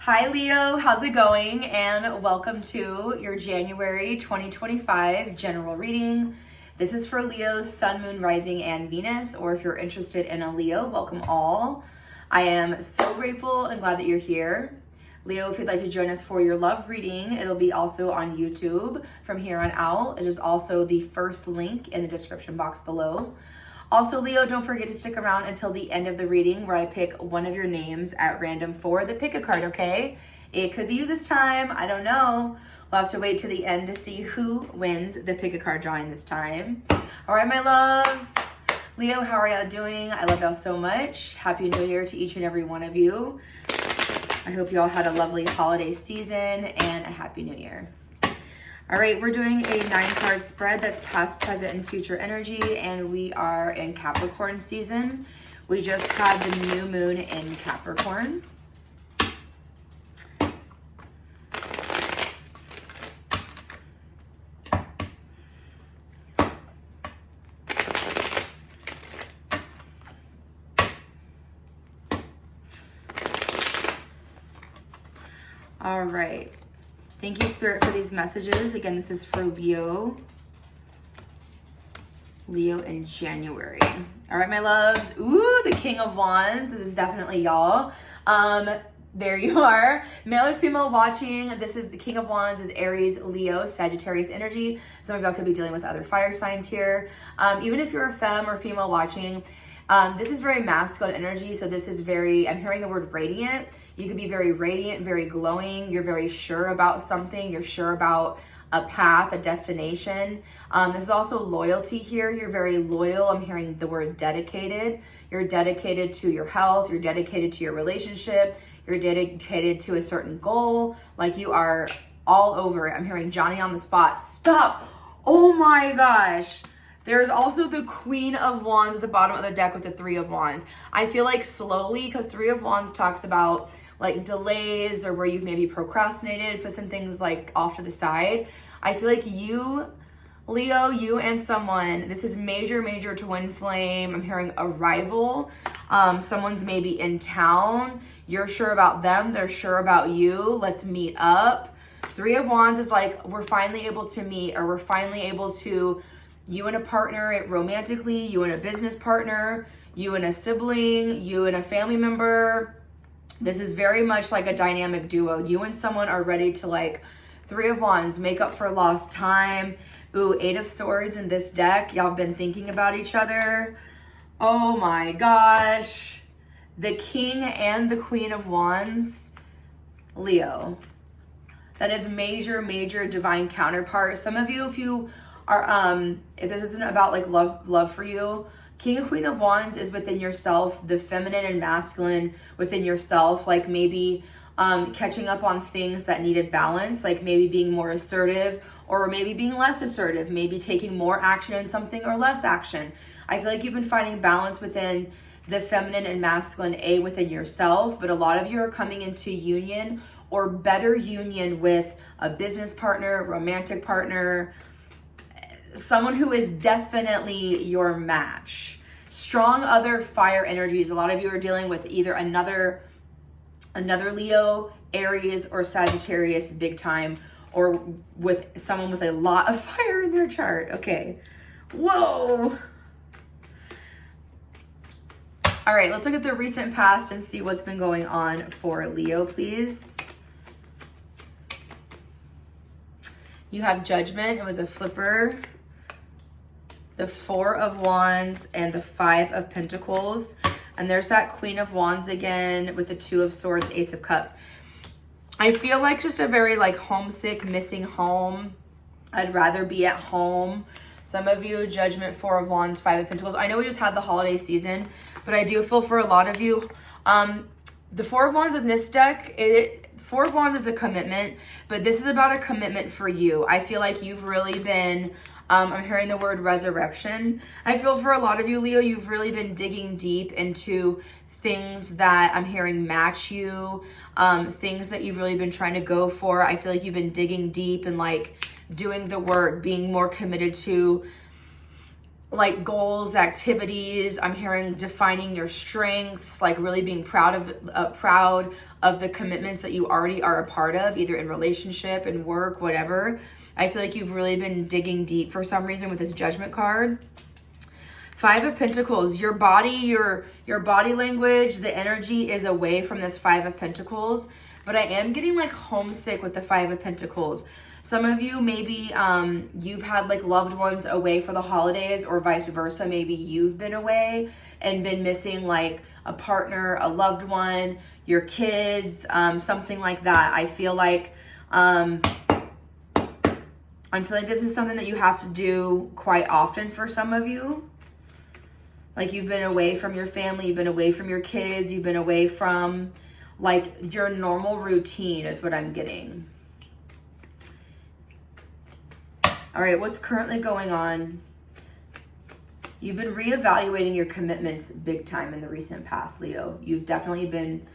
Hi Leo, how's it going? And welcome to your January 2025 general reading. This is for Leo's Sun, Moon, Rising, and Venus, or if you're interested in a Leo, welcome all. I am so grateful and glad that you're here. Leo, if you'd like to join us for your love reading, it'll be also on YouTube from here on out. It is also the first link in the description box below. Also, Leo, don't forget to stick around until the end of the reading where I pick one of your names at random for the pick a card, okay? It could be you this time. I don't know. We'll have to wait to the end to see who wins the pick a card drawing this time. All right, my loves. Leo, how are y'all doing? I love y'all so much. Happy New Year to each and every one of you. I hope you all had a lovely holiday season and a happy new year. All right, we're doing a 9-card spread that's past, present, and future energy, and we are in Capricorn season. We just had the new moon in Capricorn. All right. Thank you, Spirit, for these messages. Again, this is for Leo. Leo in January. All right, my loves. Ooh, the King of Wands. This is definitely y'all. There you are. Male or female watching. This is the King of Wands is Aries, Leo, Sagittarius energy. Some of y'all could be dealing with other fire signs here. Even if you're a femme or female watching, this is very masculine energy. So this is very, I'm hearing the word radiant. You could be very radiant, very glowing. You're very sure about something. You're sure about a path, a destination. This is also loyalty here. You're very loyal. I'm hearing the word dedicated. You're dedicated to your health. You're dedicated to your relationship. You're dedicated to a certain goal. Like you are all over it. I'm hearing Johnny on the spot. Stop. Oh my gosh. There's also the Queen of Wands at the bottom of the deck with the Three of Wands. I feel like slowly, because Three of Wands talks about like delays or where you've maybe procrastinated, put some things like off to the side. I feel like you, Leo, you and someone, this is major, major twin flame. I'm hearing arrival. Someone's maybe in town. You're sure about them. They're sure about you. Let's meet up. Three of Wands is like, we're finally able to meet, or we're finally able to, you and a partner romantically, you and a business partner, you and a sibling, you and a family member. This is very much like a dynamic duo. You and someone are ready to, like, Three of Wands, make up for lost time. Ooh, Eight of Swords in this deck. Y'all have been thinking about each other. Oh my gosh. The King and the Queen of Wands. Leo. That is major, major divine counterpart. Some of you, if you are, if this isn't about like love for you, King and Queen of Wands is within yourself, the feminine and masculine within yourself, like maybe catching up on things that needed balance, like maybe being more assertive or maybe being less assertive, maybe taking more action in something or less action. I feel like you've been finding balance within the feminine and masculine within yourself, but a lot of you are coming into union or better union with a business partner, romantic partner, someone who is definitely your match. Strong other fire energies. A lot of you are dealing with either another Leo, Aries, or Sagittarius big time, or with someone with a lot of fire in their chart. Okay. Whoa. All right, let's look at the recent past and see what's been going on for Leo, please. You have Judgment. It was a flipper. The Four of Wands and the Five of Pentacles. And there's that Queen of Wands again with the Two of Swords, Ace of Cups. I feel like just a very like homesick, missing home. I'd rather be at home. Some of you, Judgment, Four of Wands, Five of Pentacles. I know we just had the holiday season, but I do feel for a lot of you. The Four of Wands in this deck, Four of Wands is a commitment, but this is about a commitment for you. I feel like you've really been... I'm hearing the word resurrection. I feel for a lot of you, Leo, you've really been digging deep into things that I'm hearing match you, things that you've really been trying to go for. I feel like you've been digging deep and like doing the work, being more committed to like goals, activities. I'm hearing defining your strengths, like really being proud of the commitments that you already are a part of, either in relationship, in work, whatever. I feel like you've really been digging deep for some reason with this Judgment card. 5 of Pentacles, your body, your body language, the energy is away from this 5 of Pentacles, but I am getting like homesick with the 5 of Pentacles. Some of you, maybe you've had like loved ones away for the holidays, or vice versa. Maybe you've been away and been missing like a partner, a loved one, your kids, something like that. I feel like this is something that you have to do quite often for some of you. Like you've been away from your family, you've been away from your kids, you've been away from like your normal routine is what I'm getting. All right, what's currently going on? You've been reevaluating your commitments big time in the recent past, Leo. You've definitely been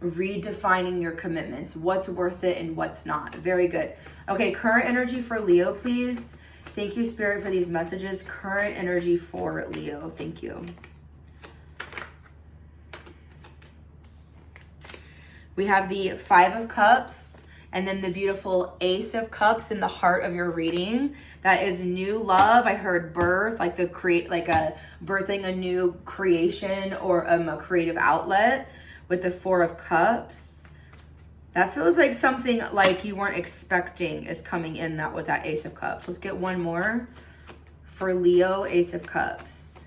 redefining your commitments. What's worth it and what's not. Very good. Okay, current energy for Leo, please. Thank you, Spirit, for these messages. Current energy for Leo. Thank you. We have the 5 of Cups and then the beautiful Ace of Cups in the heart of your reading. That is new love. I heard birth, like birthing a new creation or a creative outlet with the 4 of Cups. That feels like something like you weren't expecting is coming in that with that Ace of Cups. Let's get one more for Leo, Ace of Cups.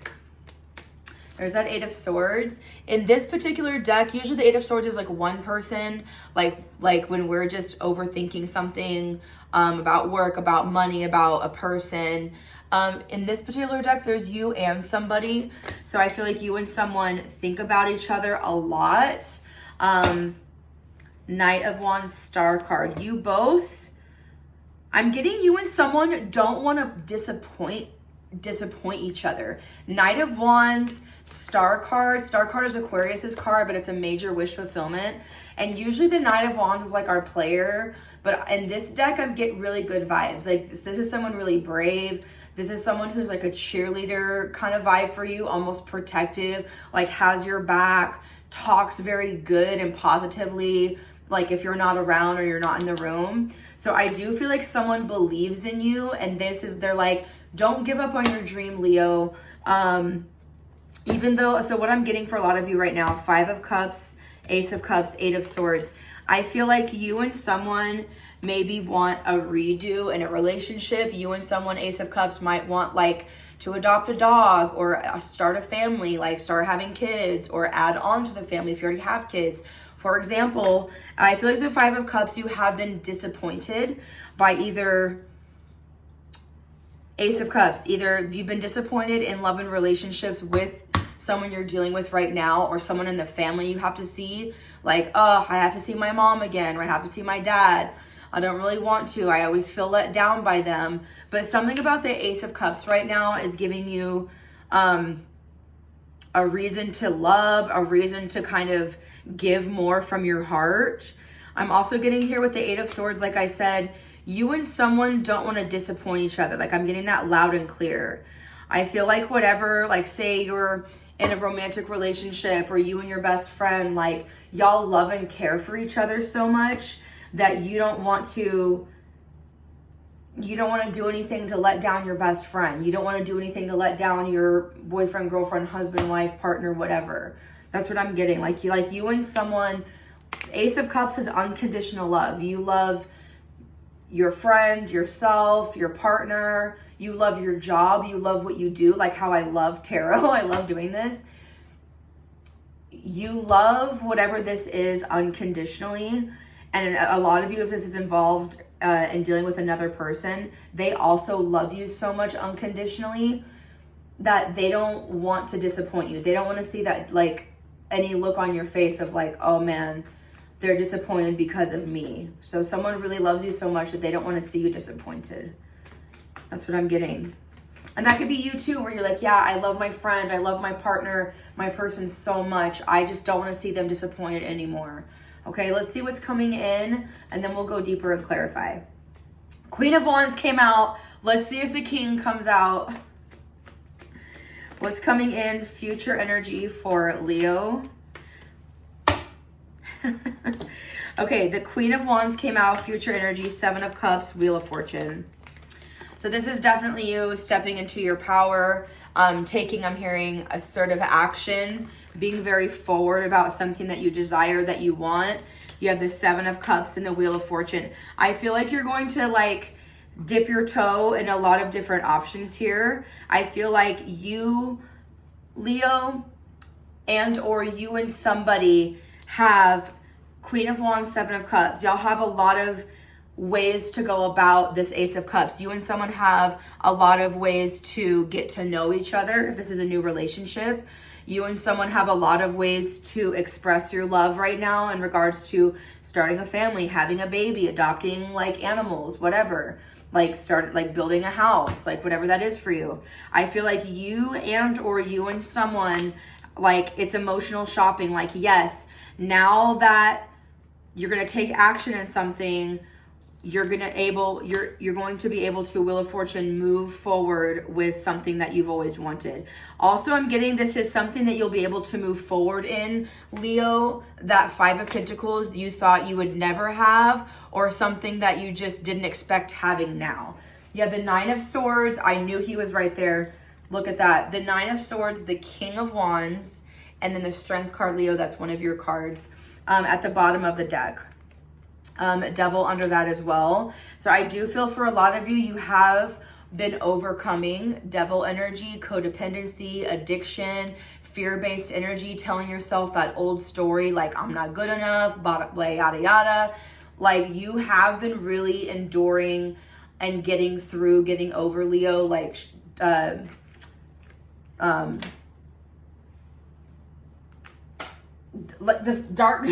There's that 8 of Swords. In this particular deck, usually the 8 of Swords is like one person, like when we're just overthinking something about work, about money, about a person. In this particular deck, there's you and somebody. So I feel like you and someone think about each other a lot. Knight of Wands, Star card. You both, I'm getting you and someone don't want to disappoint each other. Knight of Wands, Star card. Star card is Aquarius's card, but it's a major wish fulfillment. And usually the Knight of Wands is like our player, but in this deck, I'm getting really good vibes. Like this is someone really brave. This is someone who's like a cheerleader kind of vibe for you, almost protective, like has your back, talks very good and positively, like if you're not around or you're not in the room. So I do feel like someone believes in you, and they're like, don't give up on your dream, Leo. Even though, so what I'm getting for a lot of you right now, 5 of Cups, Ace of Cups, 8 of Swords. I feel like you and someone maybe want a redo in a relationship. You and someone, Ace of Cups, might want like to adopt a dog or start a family, like start having kids or add on to the family if you already have kids. For example, I feel like the 5 of Cups, you have been disappointed by either Ace of Cups. Either you've been disappointed in love and relationships with someone you're dealing with right now, or someone in the family you have to see. Like, oh, I have to see my mom again, or I have to see my dad. I don't really want to. I always feel let down by them. But something about the Ace of Cups right now is giving you a reason to love, a reason to kind of give more from your heart. I'm also getting here with the 8 of Swords, like I said, you and someone don't want to disappoint each other. Like I'm getting that loud and clear. I feel like whatever, like say you're in a romantic relationship or you and your best friend, like y'all love and care for each other so much that you don't want to do anything to let down your best friend. You don't want to do anything to let down your boyfriend, girlfriend, husband, wife, partner, whatever. That's what I'm getting. Like you and someone, Ace of Cups is unconditional love. You love your friend, yourself, your partner. You love your job. You love what you do. Like how I love tarot. I love doing this. You love whatever this is unconditionally. And a lot of you, if this is involved in dealing with another person, they also love you so much unconditionally that they don't want to disappoint you. They don't want to see that, like, any look on your face of like, oh man, they're disappointed because of me. So someone really loves you so much that they don't want to see you disappointed. That's what I'm getting. And that could be you too, where you're like, yeah, I love my friend, I love my partner, my person so much. I just don't want to see them disappointed anymore. Okay, let's see what's coming in, and then we'll go deeper and clarify. Queen of Wands came out. Let's see if the King comes out. What's coming in? Future energy for Leo. Okay, the Queen of Wands came out, future energy, Seven of Cups, Wheel of Fortune. So this is definitely you stepping into your power, taking, I'm hearing, assertive action, being very forward about something that you desire, that you want. You have the Seven of Cups and the Wheel of Fortune. I feel like you're going to like dip your toe in a lot of different options here. I feel like you, Leo, and or you and somebody have Queen of Wands, Seven of Cups. Y'all have a lot of ways to go about this Ace of Cups. You and someone have a lot of ways to get to know each other. If this is a new relationship, you and someone have a lot of ways to express your love right now in regards to starting a family, having a baby, adopting like animals, whatever. Like building a house, like whatever that is for you. I feel like you and someone, like it's emotional shopping. Like, yes, now that you're going to take action in something, you're going to be able to, Wheel of Fortune, move forward with something that you've always wanted. Also, I'm getting this is something that you'll be able to move forward in, Leo, that Five of Pentacles you thought you would never have, or something that you just didn't expect having now. Yeah, the Nine of Swords, I knew he was right there. Look at that. The Nine of Swords, the King of Wands, and then the Strength card, Leo, that's one of your cards at the bottom of the deck. Devil under that as well. So I do feel for a lot of you, you have been overcoming devil energy, codependency, addiction, fear-based energy, telling yourself that old story, like I'm not good enough, yada, yada. Like you have been really enduring and getting over, Leo, like, the dark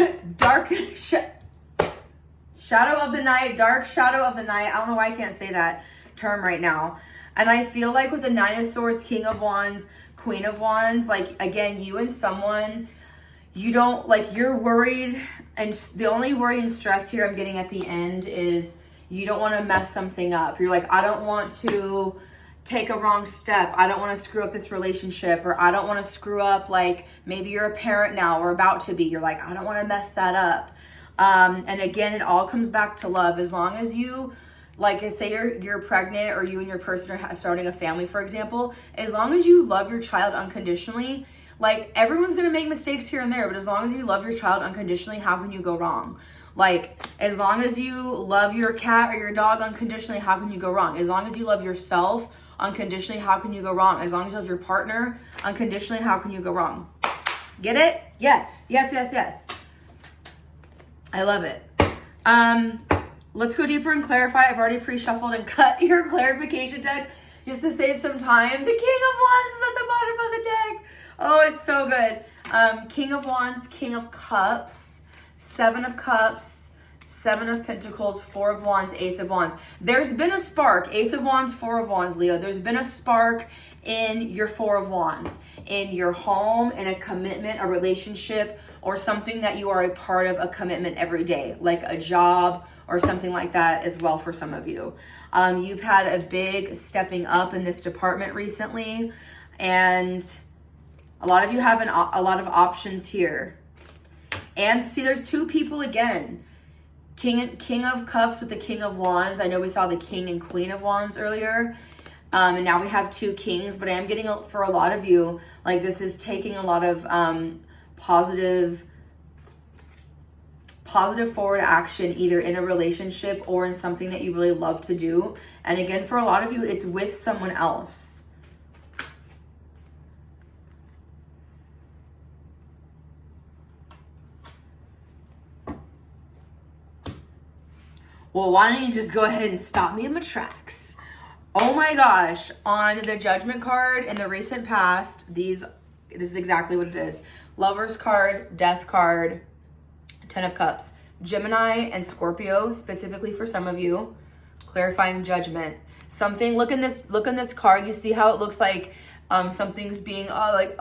shadow of the night, dark shadow of the night. I don't know why I can't say that term right now. And I feel like with the Nine of Swords, King of Wands, Queen of Wands, like again, you and someone, you don't, like you're worried, and the only worry and stress here I'm getting at the end is you don't want to mess something up. You're like, I don't want to take a wrong step. I don't want to screw up this relationship, or I don't want to screw up, like maybe you're a parent now or about to be. You're like, I don't want to mess that up. And again, it all comes back to love. As long as you, like say you're pregnant, or you and your person are starting a family, for example, as long as you love your child unconditionally, like everyone's going to make mistakes here and there, but as long as you love your child unconditionally, how can you go wrong? Like, as long as you love your cat or your dog unconditionally, how can you go wrong? As long as you love yourself unconditionally, how can you go wrong? As long as you love your partner unconditionally, how can you go wrong? Get it? Yes. Yes, yes, yes. I love it. Let's go deeper and clarify. I've already pre-shuffled and cut your clarification deck just to save some time. The King of Wands is at the bottom of the deck. Oh, it's so good. King of Wands, King of Cups, Seven of Cups, Seven of Pentacles, Four of Wands, Ace of Wands. There's been a spark. Ace of Wands, Four of Wands, Leo. There's been a spark in your Four of Wands, in your home, in a commitment, a relationship, or something that you are a part of, a commitment every day, like a job or something like that as well for some of you. You've had a big stepping up in this department recently, and a lot of you have a lot of options here. And see, there's two people again. King of Cups with the King of Wands. I know we saw the King and Queen of Wands earlier. And now we have two kings, but I am getting, for a lot of you, like this is taking a lot of positive forward action, either in a relationship or in something that you really love to do. And again, for a lot of you, it's with someone else. Well, why don't you just go ahead and stop me in my tracks? Oh my gosh, on the Judgment card in the recent past, this is exactly what it is. Lovers card, Death card, Ten of Cups. Gemini and Scorpio, specifically for some of you, clarifying Judgment. Something, look in this card, you see how it looks like something's being like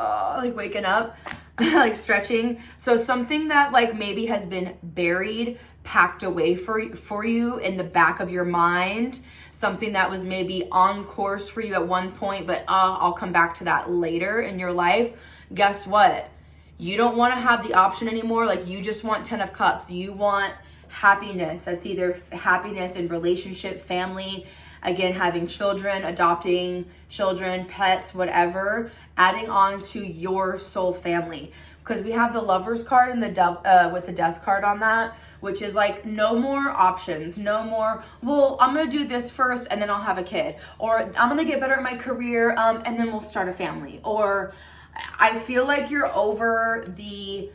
waking up, like stretching. So something that like maybe has been buried, packed away for you in the back of your mind, something that was maybe on course for you at one point, but I'll come back to that later in your life. Guess what? You don't want to have the option anymore. Like, you just want 10 of Cups. You want happiness. That's either happiness in relationship, family, again, having children, adopting children, pets, whatever, adding on to your soul family. Because we have the Lovers card and the with the Death card on that, which is like, no more options, no more, well, I'm going to do this first and then I'll have a kid. Or I'm going to get better at my career and then we'll start a family. Or I feel like you're over the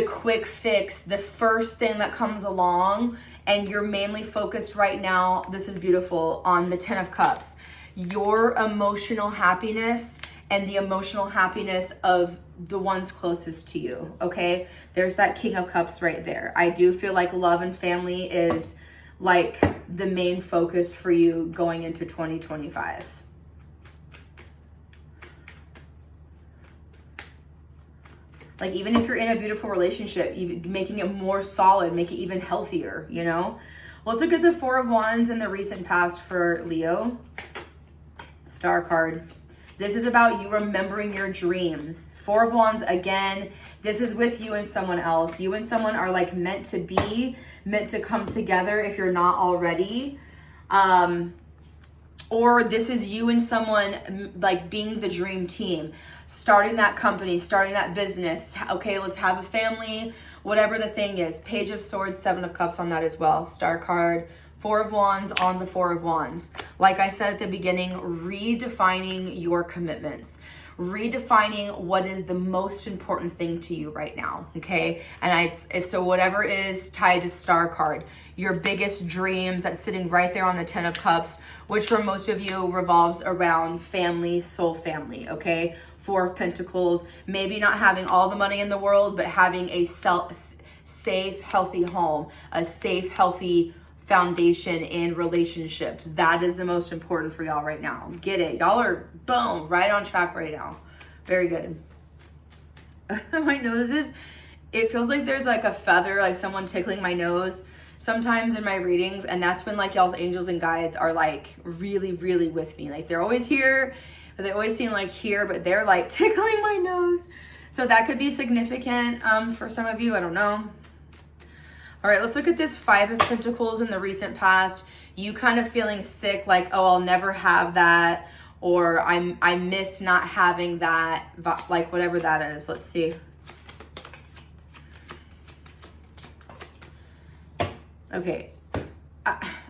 quick fix, the first thing that comes along, and you're mainly focused right now, this is beautiful, on the 10 of Cups. Your emotional happiness and the emotional happiness of the ones closest to you, okay? There's that King of Cups right there. I do feel like love and family is like the main focus for you going into 2025. Like, even if you're in a beautiful relationship, making it more solid, make it even healthier, you know? Let's look at the Four of Wands in the recent past for Leo. Star card. This is about you remembering your dreams. Four of Wands, again, this is with you and someone else. You and someone are like meant to be, meant to come together if you're not already. Or this is you and someone like being the dream team, starting that company, starting that business. Okay, let's have a family, whatever the thing is. Page of Swords, Seven of Cups on that as well. Star card, Four of Wands on the Four of Wands. Like I said at the beginning, redefining your commitments, redefining what is the most important thing to you right now, okay? And it's so whatever is tied to Star card, your biggest dreams, that's sitting right there on the 10 of Cups, which for most of you revolves around family, soul family, okay? Four of Pentacles, maybe not having all the money in the world, but having a safe, healthy home, a safe, healthy foundation in relationships. That is the most important for y'all right now. Get it? Y'all are, boom, right on track right now. Very good. My nose is, it feels like there's like a feather, like someone tickling my nose sometimes in my readings, and that's when like y'all's angels and guides are like really, really with me. Like, they're always here, but they always seem like here, but they're like tickling my nose. So that could be significant for some of you. I don't know. All right, let's look at this Five of Pentacles in the recent past. You kind of feeling sick, like, oh, I'll never have that, or I miss not having that, like whatever that is. Let's see. Okay.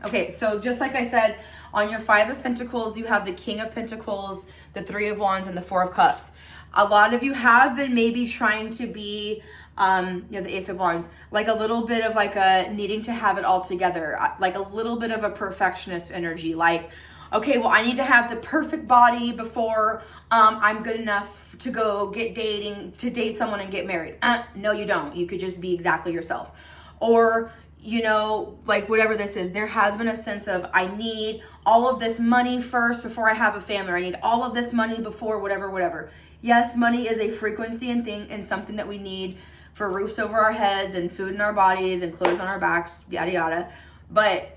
Okay, so just like I said, on your Five of Pentacles, you have the King of Pentacles, the Three of Wands, and the Four of Cups. A lot of you have been maybe trying to be, the Ace of Wands, like a little bit of like a needing to have it all together, like a little bit of a perfectionist energy. Like, okay, well, I need to have the perfect body before I'm good enough to go to date someone and get married. No, you don't. You could just be exactly yourself. Or, you know, like whatever this is, there has been a sense of, I need all of this money first before I have a family. Or I need all of this money before whatever. Yes, money is a frequency and something that we need for roofs over our heads and food in our bodies and clothes on our backs, yada, yada. But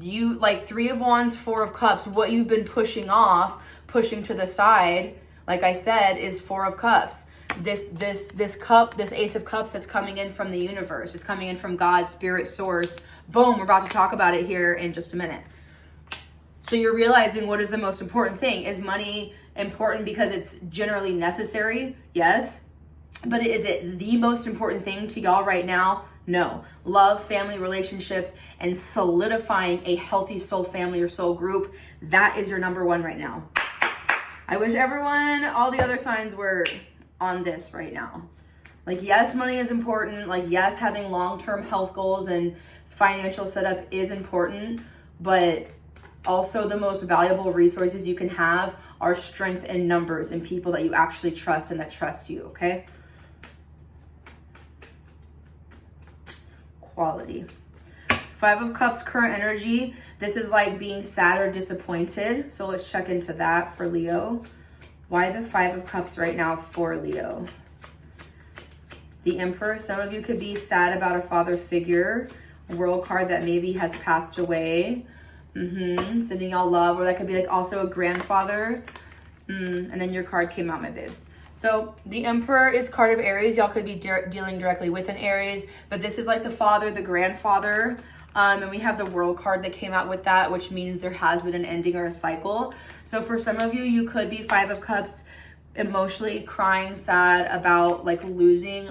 you, like Three of Wands, Four of Cups, what you've been pushing off, pushing to the side, like I said, is Four of Cups. This cup, this Ace of Cups that's coming in from the universe. It's coming in from God, Spirit, Source. Boom, we're about to talk about it here in just a minute. So you're realizing what is the most important thing. Is money important because it's generally necessary? Yes. But is it the most important thing to y'all right now? No. Love, family, relationships, and solidifying a healthy soul family or soul group, that is your number one right now. I wish everyone, all the other signs were on this right now. Like, yes, money is important. Like, yes, having long-term health goals and financial setup is important, but also the most valuable resources you can have are strength in numbers and people that you actually trust and that trust you, okay? Quality. Five of Cups, current energy. This is like being sad or disappointed. So let's check into that for Leo. Why the Five of Cups right now for Leo? The Emperor. Some of you could be sad about a father figure. World card that maybe has passed away. Sending y'all love. Or that could be like also a grandfather. And then your card came out, my babes. So the Emperor is card of Aries. Y'all could be dealing directly with an Aries, but this is like the father, the grandfather. And we have the World card that came out with that, which means there has been an ending or a cycle. So for some of you, you could be 5 of Cups, emotionally crying, sad about like losing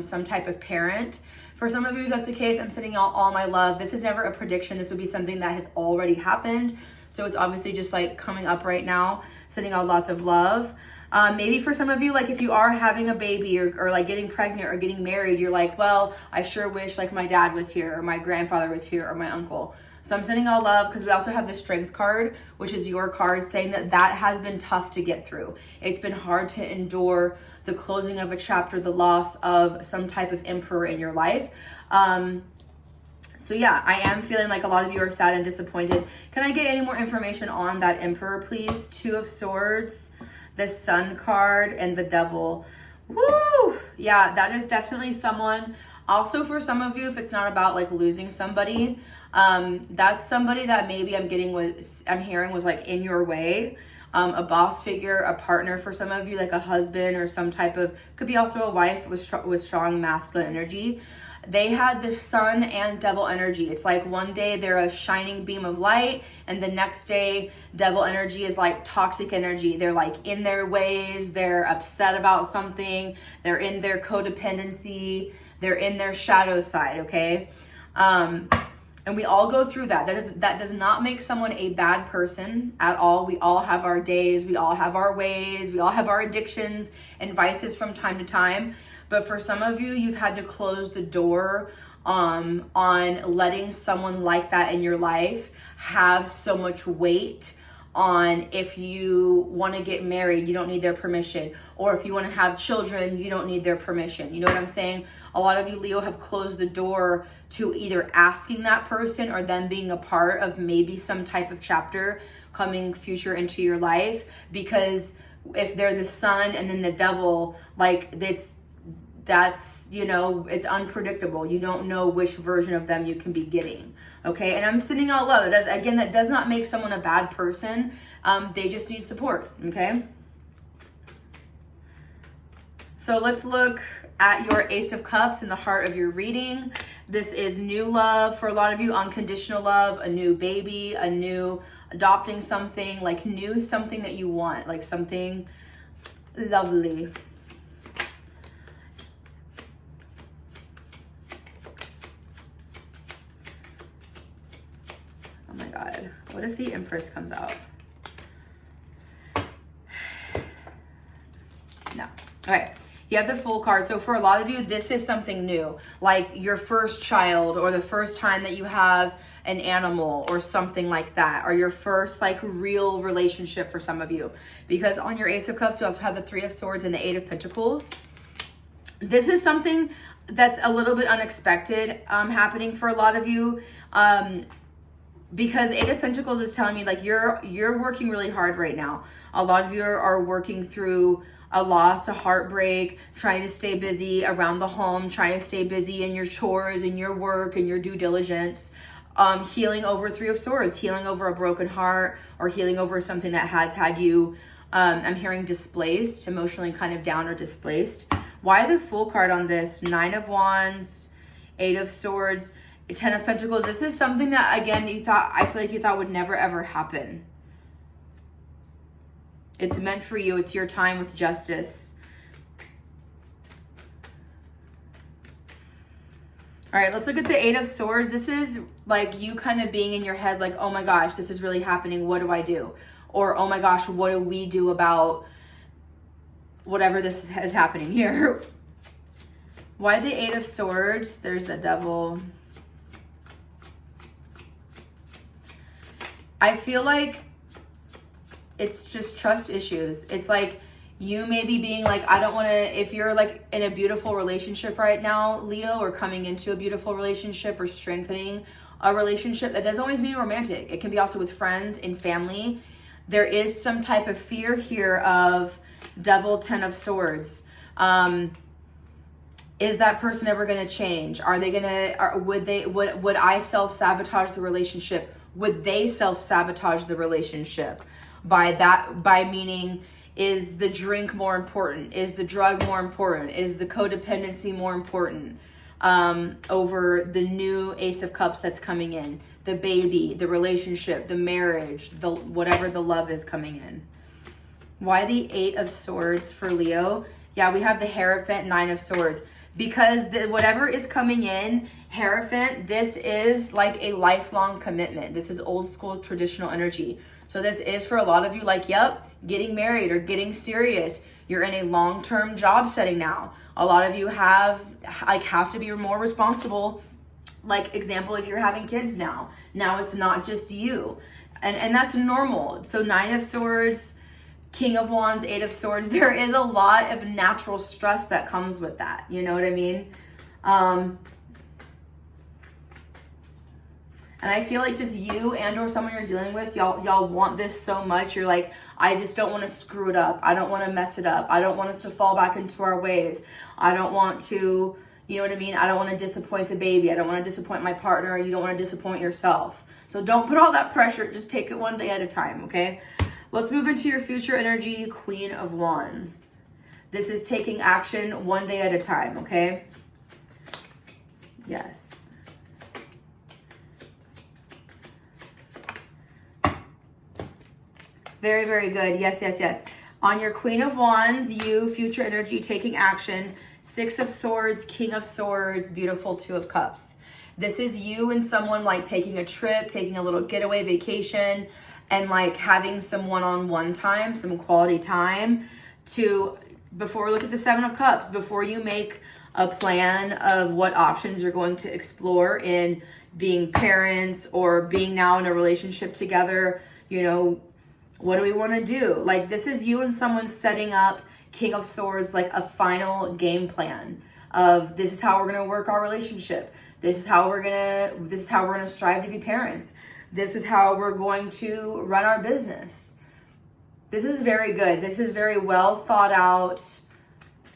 some type of parent. For some of you, if that's the case, I'm sending y'all all my love. This is never a prediction. This would be something that has already happened. So it's obviously just like coming up right now, sending out lots of love. Maybe for some of you, like if you are having a baby or like getting pregnant or getting married, you're like, well, I sure wish like my dad was here or my grandfather was here or my uncle. So I'm sending all love, because we also have the Strength card, which is your card, saying that that has been tough to get through. It's been hard to endure the closing of a chapter, the loss of some type of emperor in your life. So yeah, I am feeling like a lot of you are sad and disappointed. Can I get any more information on that Emperor, please? 2 of Swords, the Sun card, and the Devil. Woo! Yeah, that is definitely someone. Also, for some of you, if it's not about like losing somebody, that's somebody that maybe I'm hearing was like in your way. A boss figure, a partner for some of you, like a husband or some type of, could be also a wife with strong masculine energy. They had the Sun and Devil energy. It's like one day they're a shining beam of light, and the next day Devil energy is like toxic energy. They're like in their ways, they're upset about something, they're in their codependency, they're in their shadow side, okay? And we all go through that. That does not make someone a bad person at all. We all have our days, we all have our ways, we all have our addictions and vices from time to time. But for some of you, you've had to close the door on letting someone like that in your life have so much weight on. If you want to get married, you don't need their permission. Or if you want to have children, you don't need their permission. You know what I'm saying? A lot of you, Leo, have closed the door to either asking that person or them being a part of maybe some type of chapter coming future into your life. Because if they're the Sun and then the Devil, like that's, you know, it's unpredictable. You don't know which version of them you can be getting. Okay. And I'm sending out love. Again, that does not make someone a bad person. They just need support. Okay. So let's look at your Ace of Cups in the heart of your reading. This is new love for a lot of you, unconditional love, a new baby, a new adopting something, like new something that you want, like something lovely. Oh my God, what if the Empress comes out? No. Okay. You have the Fool card. So for a lot of you, this is something new, like your first child or the first time that you have an animal or something like that, or your first like real relationship for some of you. Because on your Ace of Cups, you also have the 3 of Swords and the 8 of Pentacles. This is something that's a little bit unexpected happening for a lot of you. Because 8 of Pentacles is telling me like you're working really hard right now. A lot of you are working through a loss, a heartbreak, trying to stay busy around the home, trying to stay busy in your chores and your work and your due diligence, healing over 3 of Swords, healing over a broken heart, or healing over something that has had you, I'm hearing displaced, emotionally kind of down or displaced. Why the Fool card on this? 9 of Wands, 8 of Swords, 10 of Pentacles. This is something that, again, I feel like you thought would never ever happen. It's meant for you. It's your time with justice. All right, let's look at the 8 of Swords. This is like you kind of being in your head like, oh my gosh, this is really happening. What do I do? Or, oh my gosh, what do we do about whatever this is happening here? Why the 8 of Swords? There's the Devil. I feel like it's just trust issues. It's like you maybe being like, I don't want to, if you're like in a beautiful relationship right now, Leo, or coming into a beautiful relationship or strengthening a relationship, that doesn't always mean romantic. It can be also with friends and family. There is some type of fear here of Devil, 10 of Swords. Is that person ever going to change? Are they going to, would I self-sabotage the relationship? Would they self-sabotage the relationship? By meaning, Is the drink more important? Is the drug more important? Is the codependency more important over the new Ace of Cups that's coming in? The baby, the relationship, the marriage, the whatever the love is coming in. Why the 8 of Swords for Leo? Yeah, we have the Hierophant, 9 of Swords. Because whatever is coming in, Hierophant, this is like a lifelong commitment. This is old school traditional energy. So this is for a lot of you like, yep, getting married or getting serious. You're in a long-term job setting now. A lot of you have to be more responsible. Like example, if you're having kids now it's not just you. And that's normal. So 9 of Swords, King of Wands, 8 of Swords, there is a lot of natural stress that comes with that. You know what I mean? And I feel like just you and or someone you're dealing with, y'all want this so much. You're like, I just don't want to screw it up. I don't want to mess it up. I don't want us to fall back into our ways. I don't want to, you know what I mean? I don't want to disappoint the baby. I don't want to disappoint my partner. You don't want to disappoint yourself. So don't put all that pressure. Just take it one day at a time, okay? Let's move into your future energy, Queen of Wands. This is taking action one day at a time, okay? Yes. Very, very good. Yes, yes, yes. On your Queen of Wands, you, future energy, taking action. 6 of Swords, King of Swords, beautiful 2 of Cups. This is you and someone like taking a trip, taking a little getaway vacation, and like having some one-on-one time, some quality time before we look at the 7 of Cups, before you make a plan of what options you're going to explore in being parents or being now in a relationship together, you know, what do we want to do? Like this is you and someone setting up, King of Swords, like a final game plan of this is how we're going to work our relationship. This is how we're going to strive to be parents. This is how we're going to run our business. This is very good. This is very well thought out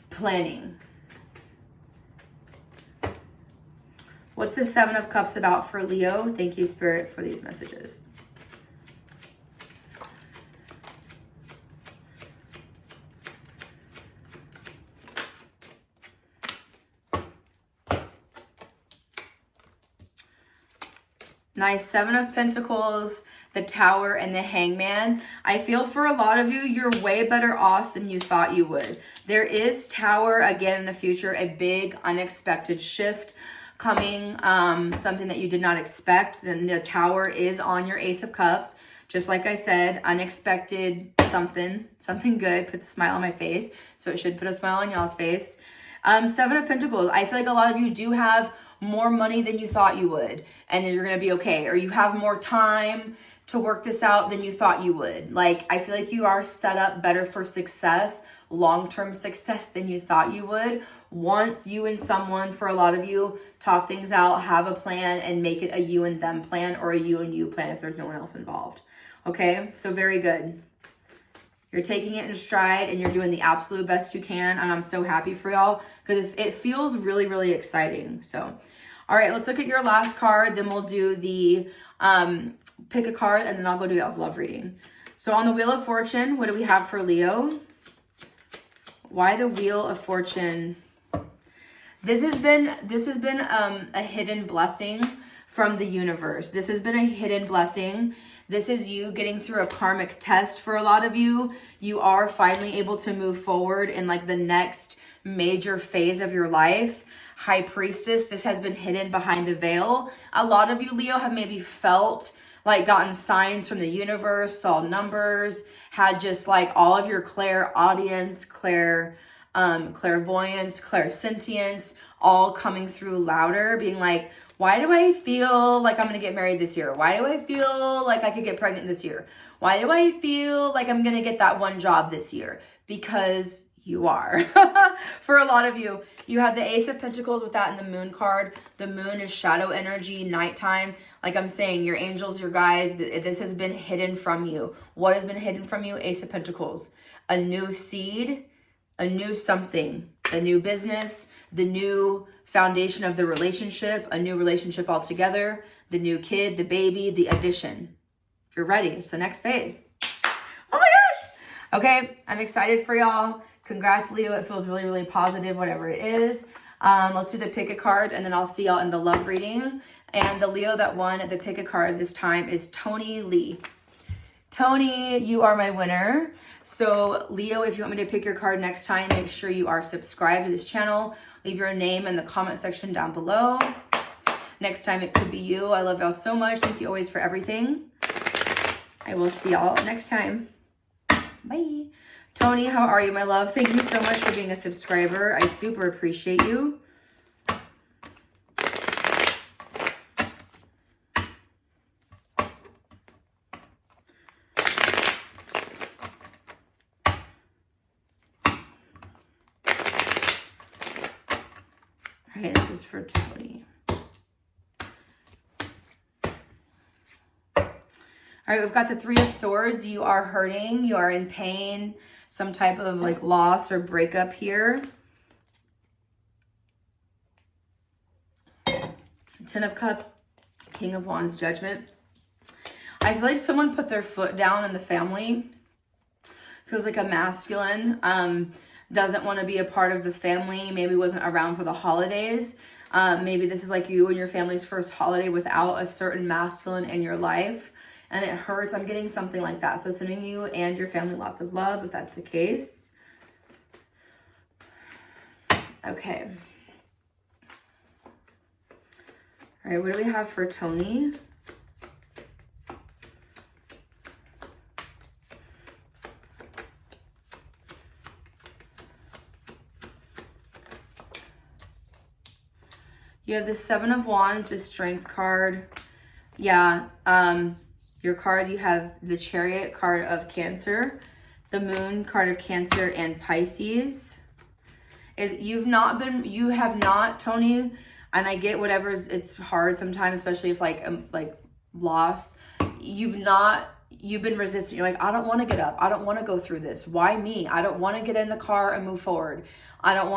planning. What's the 7 of Cups about for Leo? Thank you, Spirit, for these messages. Nice. 7 of Pentacles, the Tower, and the Hangman. I feel for a lot of you, you're way better off than you thought you would. There is Tower, again, in the future, a big unexpected shift coming, something that you did not expect. Then the Tower is on your Ace of Cups. Just like I said, unexpected something good, puts a smile on my face. So it should put a smile on y'all's face. 7 of Pentacles. I feel like a lot of you do have more money than you thought you would, and then you're going to be okay. Or you have more time to work this out than you thought you would. Like, I feel like you are set up better for success, long-term success than you thought you would. Once you and someone, for a lot of you, talk things out, have a plan, and make it a you and them plan or a you and you plan if there's no one else involved. Okay, so very good. You're taking it in stride and you're doing the absolute best you can. And I'm so happy for y'all because it feels really, really exciting. So, all right, let's look at your last card. Then we'll do the pick a card and then I'll go do y'all's love reading. So on the Wheel of Fortune, what do we have for Leo? Why the Wheel of Fortune? This has been a hidden blessing from the universe. This has been a hidden blessing. This is you getting through a karmic test for a lot of you. You are finally able to move forward in like the next major phase of your life. High Priestess, this has been hidden behind the veil. A lot of you, Leo, have maybe felt like gotten signs from the universe, saw numbers, had just like all of your clairaudience, clairvoyance, clairsentience, all coming through louder, being like, why do I feel like I'm going to get married this year? Why do I feel like I could get pregnant this year? Why do I feel like I'm going to get that one job this year? Because you are. For a lot of you, you have the Ace of Pentacles with that in the Moon card. The Moon is shadow energy, nighttime. Like I'm saying, your angels, your guides, this has been hidden from you. What has been hidden from you? Ace of Pentacles. A new seed, a new something, a new business, the new foundation of the relationship, a new relationship altogether, the new kid, the baby, the addition. You're ready. It's the next phase. Oh my gosh. Okay, I'm excited for y'all. Congrats, Leo. It feels really, really positive, whatever it is. Let's do the pick a card, and then I'll see y'all in the love reading. And the Leo that won the pick a card this time is Tony Lee. Tony, you are my winner. So Leo, if you want me to pick your card next time, make sure you are subscribed to this channel. Leave your name in the comment section down below. Next time it could be you. I love y'all so much. Thank you always for everything. I will see y'all next time. Bye. Tony, how are you, my love? Thank you so much for being a subscriber. I super appreciate you. All right, this is for Tony. All right, we've got the Three of Swords. You are hurting. You are in pain. Some type of like loss or breakup here. Ten of Cups. King of Wands, Judgment. I feel like someone put their foot down in the family. Feels like a masculine. Doesn't want to be a part of the family. Maybe wasn't around for the holidays. Maybe this is like you and your family's first holiday without a certain masculine in your life. And it hurts. I'm getting something like that. So sending you and your family lots of love if that's the case. Okay. All right, what do we have for Tony? You have the Seven of Wands, the Strength card. Yeah, your card, you have the Chariot card of Cancer, the Moon card of Cancer, and Pisces. You have not, Tony, and I get whatever, it's hard sometimes, especially if like loss. You've been resistant. You're like, I don't want to get up. I don't want to go through this. Why me? I don't want to get in the car and move forward. I don't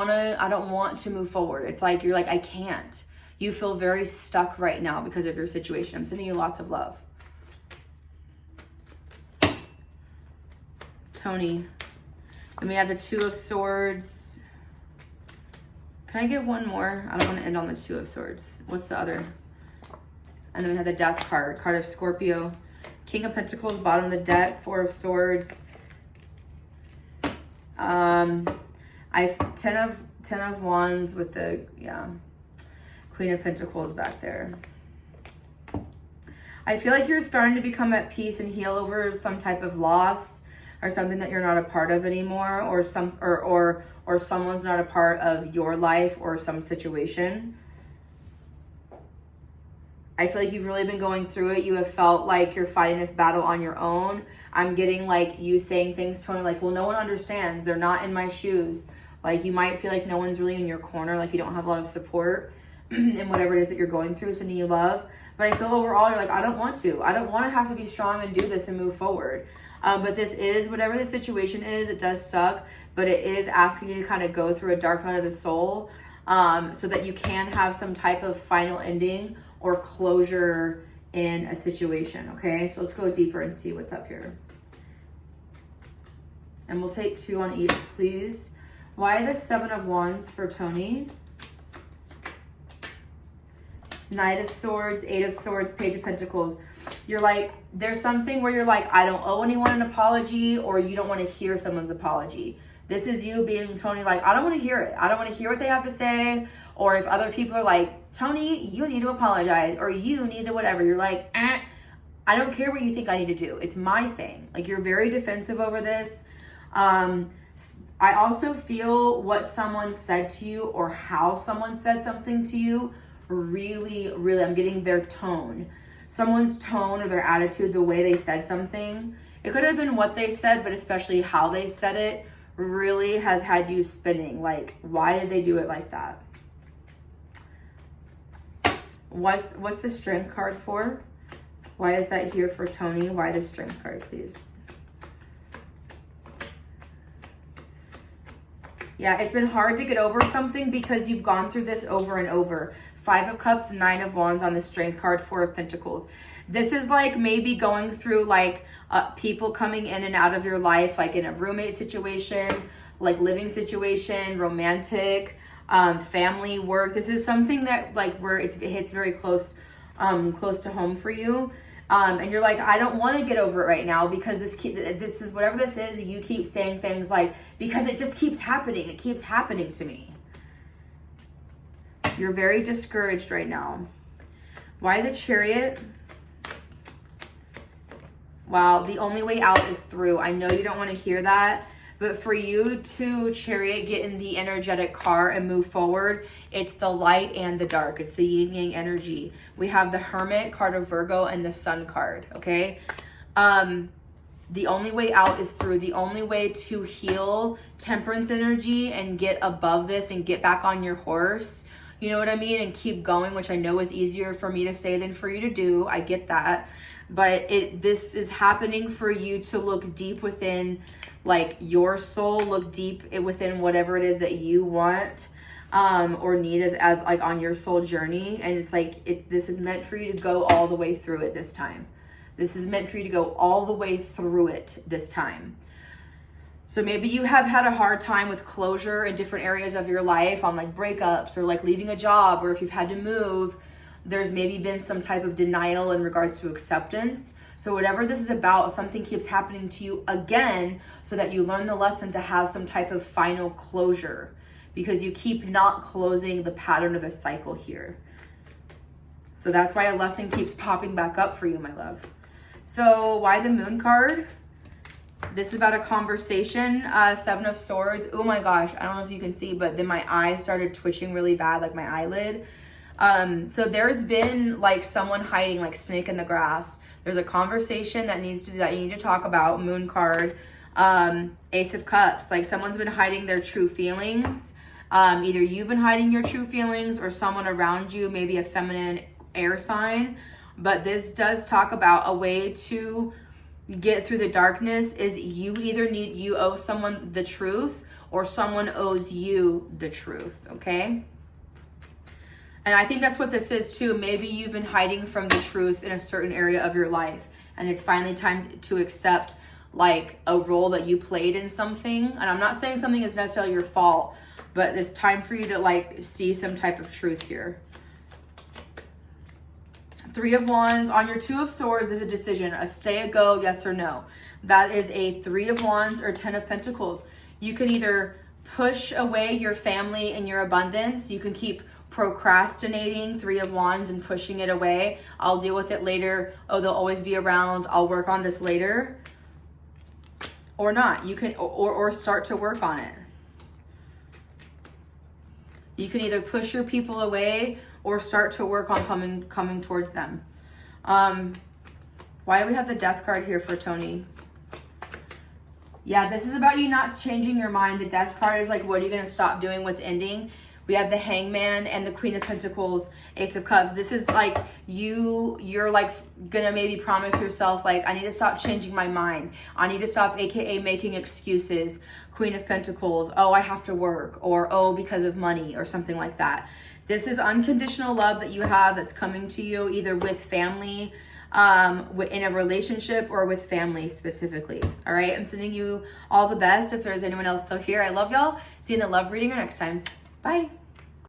want to move forward. It's like, you're like, I can't. You feel very stuck right now because of your situation. I'm sending you lots of love. Tony. And we have the Two of Swords. Can I get one more? I don't want to end on the Two of Swords. What's the other? And then we have the Death card, card of Scorpio. King of Pentacles, bottom of the deck, Four of Swords. I've ten of Wands with the, Queen of Pentacles back there. I feel like you're starting to become at peace and heal over some type of loss or something that you're not a part of anymore, or someone's not a part of your life or some situation. I feel like you've really been going through it. You have felt like you're fighting this battle on your own. I'm getting like you saying things, Tony, like, well, no one understands. They're not in my shoes. Like, you might feel like no one's really in your corner, like you don't have a lot of support in whatever it is that you're going through, sending you love. But I feel overall, you're like, I don't want to. I don't want to have to be strong and do this and move forward. But this is, whatever the situation is, it does suck, but it is asking you to kind of go through a dark night of the soul, so that you can have some type of final ending or closure in a situation, okay? So let's go deeper and see what's up here. And we'll take two on each, please. Why the Seven of Wands for Tony? Knight of Swords, Eight of Swords, Page of Pentacles. You're like, there's something where you're like, I don't owe anyone an apology, or you don't want to hear someone's apology. This is you being Tony, like, I don't want to hear it. I don't want to hear what they have to say. Or if other people are like, Tony, you need to apologize, or you need to whatever. You're like, I don't care what you think I need to do. It's my thing. Like, you're very defensive over this. I also feel what someone said to you or how someone said something to you really, really, I'm getting their tone. Someone's tone or their attitude, the way they said something. It could have been what they said, but especially how they said it really has had you spinning. Like, why did they do it like that? What's the Strength card for? Why is that here for Tony? Why the Strength card, please? Yeah, it's been hard to get over something because you've gone through this over and over. Five of Cups, Nine of Wands on the Strength card, Four of Pentacles. This is like maybe going through like people coming in and out of your life, like in a roommate situation, like living situation, romantic, family, work. This is something that like where it hits very close to home for you. And you're like, I don't want to get over it right now because this is whatever this is. You keep saying things like, because it just keeps happening. It keeps happening to me. You're very discouraged right now. Why the Chariot? Wow, the only way out is through. I know you don't want to hear that, but for you to, Chariot, get in the energetic car and move forward, it's the light and the dark. It's the yin yang energy. We have the Hermit card of Virgo and the Sun card, okay? The only way out is through. The only way to heal Temperance energy and get above this and get back on your horse, you know what I mean? And keep going, which I know is easier for me to say than for you to do. I get that. But this is happening for you to look deep within like your soul, look deep within whatever it is that you want or need as like on your soul journey. And it's like, this is meant for you to go all the way through it this time. This is meant for you to go all the way through it this time. So maybe you have had a hard time with closure in different areas of your life on like breakups or like leaving a job, or if you've had to move, there's maybe been some type of denial in regards to acceptance. So whatever this is about, something keeps happening to you again so that you learn the lesson to have some type of final closure, because you keep not closing the pattern of the cycle here. So that's why a lesson keeps popping back up for you, my love. So why the Moon card? This is about a conversation, Seven of Swords. Oh my gosh, I don't know if you can see, but then my eye started twitching really bad, like my eyelid. So there's been like someone hiding, like snake in the grass. There's a conversation that you need to talk about. Moon card, Ace of Cups. Like someone's been hiding their true feelings. Either you've been hiding your true feelings or someone around you, maybe a feminine air sign. But this does talk about a way to get through the darkness is you owe someone the truth or someone owes you the truth, okay? And I think that's what this is too. Maybe you've been hiding from the truth in a certain area of your life, and it's finally time to accept like a role that you played in something. And I'm not saying something is necessarily your fault, but it's time for you to like see some type of truth here. Three of Wands. On your Two of Swords, there's a decision, a stay, a go, yes or no. That is a Three of Wands or Ten of Pentacles. You can either push away your family and your abundance. You can keep procrastinating, Three of Wands, and pushing it away. I'll deal with it later. Oh, they'll always be around. I'll work on this later. Or not. You can, or start to work on it. You can either push your people away or start to work on coming towards them. Why do we have the Death card here for Tony? Yeah, this is about you not changing your mind. The Death card is like, what are you going to stop doing? What's ending? We have the Hangman and the Queen of Pentacles, Ace of Cups. This is like you're like gonna maybe promise yourself like, I need to stop changing my mind. I need to stop AKA making excuses. Queen of Pentacles, oh, I have to work, or oh, because of money, or something like that. This is unconditional love that you have that's coming to you either with family, in a relationship, or with family specifically. All right, I'm sending you all the best. If there's anyone else still here, I love y'all. See you in the love reading or next time. Bye.